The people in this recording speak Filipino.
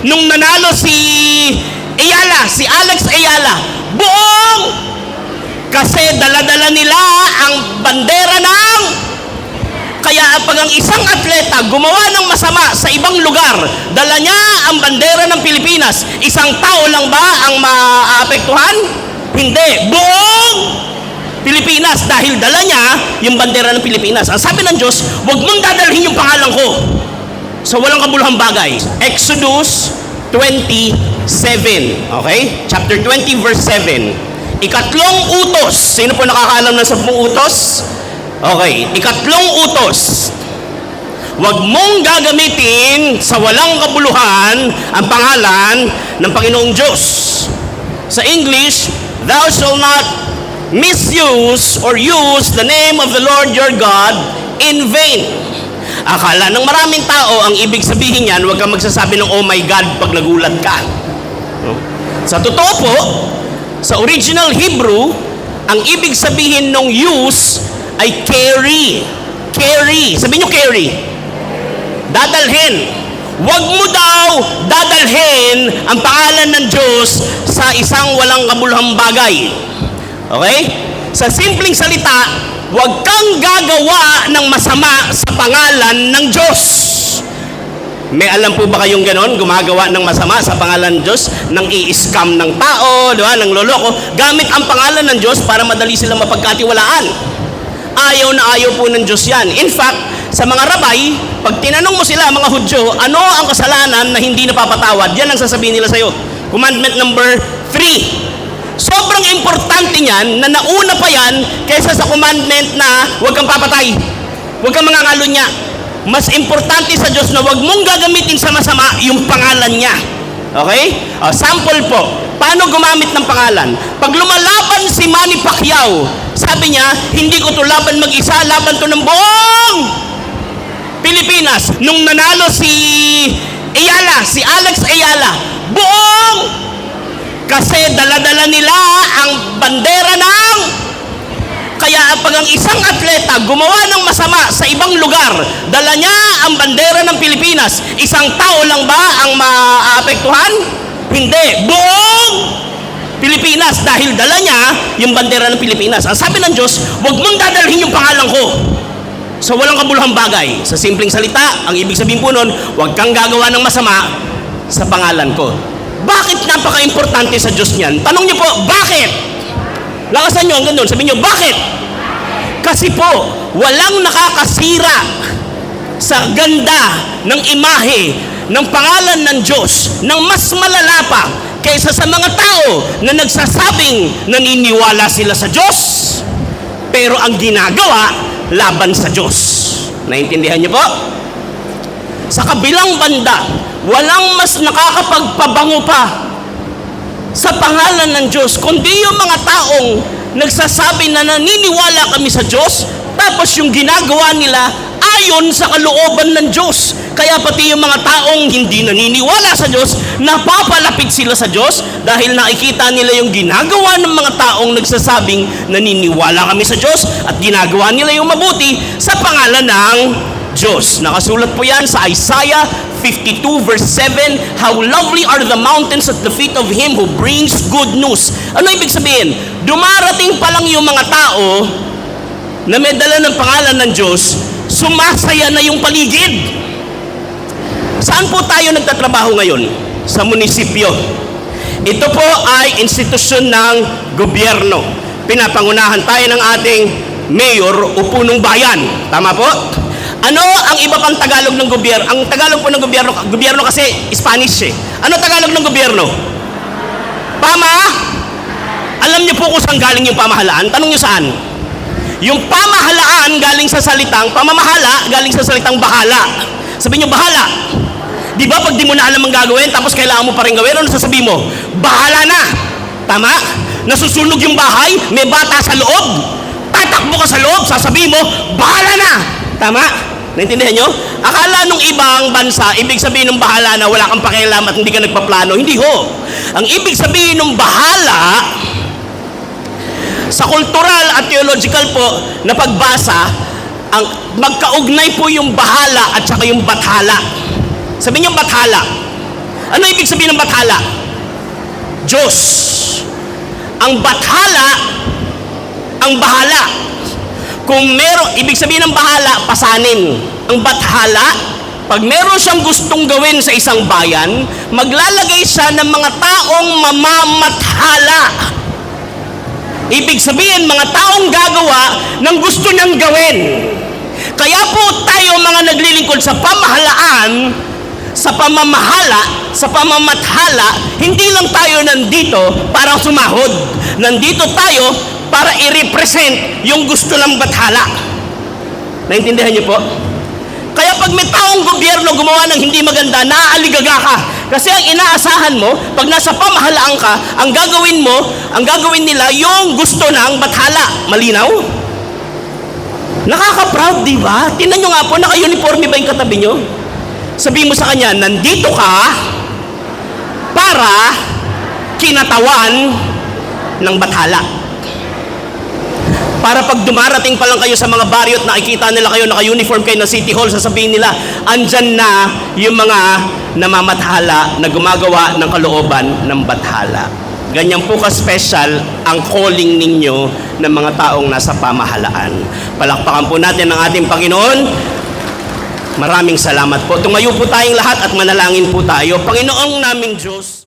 Nung nanalo si Alex Ayala, buong kasi dala-dala nila ang bandera ng, kaya pag ang isang atleta gumawa ng masama sa ibang lugar, dala niya ang bandera ng Pilipinas, isang tao lang ba ang maapektuhan? Hindi, buong Pilipinas, dahil dala niya yung bandera ng Pilipinas. Ang sabi ng Diyos, huwag mong dadalhin yung pangalan ko sa walang kabuluhang bagay. Exodus 27, okay? Chapter 20 verse 7. Ikatlong utos. Sino po nakakaalam ng 10 utos? Okay, ikatlong utos. Huwag mong gagamitin sa walang kabuluhan ang pangalan ng Panginoong Diyos. Sa English, thou shalt not misuse or use the name of the Lord your God in vain. Akala ng maraming tao, ang ibig sabihin yan, huwag kang magsasabi ng oh my God pag nagulat ka. Sa totoo po, sa original Hebrew, ang ibig sabihin ng use ay carry. Carry. Sabihin nyo carry. Dadalhin. Huwag mo daw dadalhin ang pangalan ng Diyos sa isang walang kabuluhang bagay. Okay? Sa simpleng salita, huwag kang gagawa ng masama sa pangalan ng Diyos. May alam po ba kayong ganon? Gumagawa ng masama sa pangalan ng Diyos, nang i-scam ng tao, di ba? Nang loloko, gamit ang pangalan ng Diyos para madali silang mapagkatiwalaan. Ayaw na ayaw po ng Diyos yan. In fact, sa mga rabay, pag tinanong mo sila, mga Hudyo, ano ang kasalanan na hindi napapatawad? Yan ang sasabihin nila sa'yo. Commandment number 3. Sobrang importante niyan na nauna pa yan kaysa sa commandment na huwag kang papatay, huwag kang mangangalunya. Mas importante sa Diyos na huwag mong gagamitin sa masama yung pangalan niya. Okay? Sample po, paano gumamit ng pangalan? Pag lumalaban si Manny Pacquiao, sabi niya, hindi ko to laban mag-isa, laban to ng buong Pilipinas. Nung nanalo si Alex Ayala, buong, kasi dala-dala nila ang bandera ng, kaya pag ang isang atleta gumawa ng masama sa ibang lugar, dala niya ang bandera ng Pilipinas, isang tao lang ba ang maapektuhan? Hindi, buong Pilipinas, dahil dala niya yung bandera ng Pilipinas. Ang sabi ng Diyos, huwag mong dadalhin yung pangalan ko sa walang kabuluhang bagay. Sa simpleng salita, ang ibig sabihin po nun, huwag kang gagawa ng masama sa pangalan ko. Bakit napaka-importante sa Diyos niyan? Tanong niyo po, bakit? Lakasan niyo hanggang doon. Sabihin niyo, bakit? Kasi po, walang nakakasira sa ganda ng imahe ng pangalan ng Diyos ng mas malala pa kaysa sa mga tao na nagsasabing naniniwala sila sa Diyos pero ang ginagawa laban sa Diyos. Naintindihan niyo po? Sa kabilang banda, walang mas nakakapagpabango pa sa pangalan ng Diyos kundi yung mga taong nagsasabi na naniniwala kami sa Diyos tapos yung ginagawa nila ayon sa kalooban ng Diyos. Kaya pati yung mga taong hindi naniniwala sa Diyos, napapalapit sila sa Diyos dahil nakikita nila yung ginagawa ng mga taong nagsasabing naniniwala kami sa Diyos at ginagawa nila yung mabuti sa pangalan ng Diyos. Nakasulat po yan sa Isaiah 52 verse 7, how lovely are the mountains at the feet of him who brings good news. Ano ibig sabihin? Dumarating pa lang yung mga tao na may dala ng pangalan ng Diyos, sumasaya na yung paligid. Saan po tayo nagtatrabaho ngayon? Sa munisipyo. Ito po ay institusyon ng gobyerno. Pinapangunahan tayo ng ating mayor o punong bayan. Tama po? Ano ang iba pang Tagalog ng gobyerno? Ang Tagalog po ng gobyerno kasi Spanish eh. Ano Tagalog ng gobyerno? Alam niyo po kung saan galing yung pamahalaan? Tanong niyo saan? Yung pamahalaan galing sa salitang, pamamahala galing sa salitang bahala. Sabihin niyo bahala. Di ba pag di mo na alam ang gagawin tapos kailangan mo pa rin gawin, ano sasabihin mo? Bahala na. Tama? Nasusunog yung bahay, may bata sa loob. Tatakbo ka sa loob, sasabihin mo, bahala na. Tama? Naintindihan nyo? Akala nung ibang bansa, ibig sabihin ng bahala na wala kang pakialam at hindi ka nagpaplano. Hindi ho. Ang ibig sabihin ng bahala, sa cultural at theological po na pagbasa, ang magkaugnay po yung bahala at saka yung bathala. Sabihin yung bathala. Ano ibig sabihin ng bathala? Diyos. Ang bathala, ang bahala. Kung ibig sabihin ng bahala, pasanin. Ang bathala, pag meron siyang gustong gawin sa isang bayan, maglalagay siya ng mga taong mamamathala. Ibig sabihin, mga taong gagawa ng gusto niyang gawin. Kaya po tayo mga naglilingkod sa pamahalaan, sa pamamahala, sa pamamathala, hindi lang tayo nandito para sumahod. Nandito tayo para i-represent yung gusto ng bathala. Naintindihan niyo po? Kaya pag may taong gobyerno gumawa ng hindi maganda, naaaligaga ka. Kasi ang inaasahan mo, pag nasa pamahalaan ka, ang gagawin nila yung gusto ng bathala. Malinaw? Nakaka-proud, di ba? Tingnan nyo nga po, naka-uniforme ba yung katabi nyo? Sabihin mo sa kanya, nandito ka para kinatawan ng bathala. Para pag dumarating pa lang kayo sa mga baryo at nakikita nila kayo, naka-uniform kayo na City Hall, sasabihin nila, andyan na yung mga namamathala na gumagawa ng kalooban ng bathala. Ganyan po ka-special ang calling ninyo ng mga taong nasa pamahalaan. Palakpakan po natin ang ating Panginoon. Maraming salamat po. Tumayo po tayong lahat at manalangin po tayo. Panginoong naming Diyos,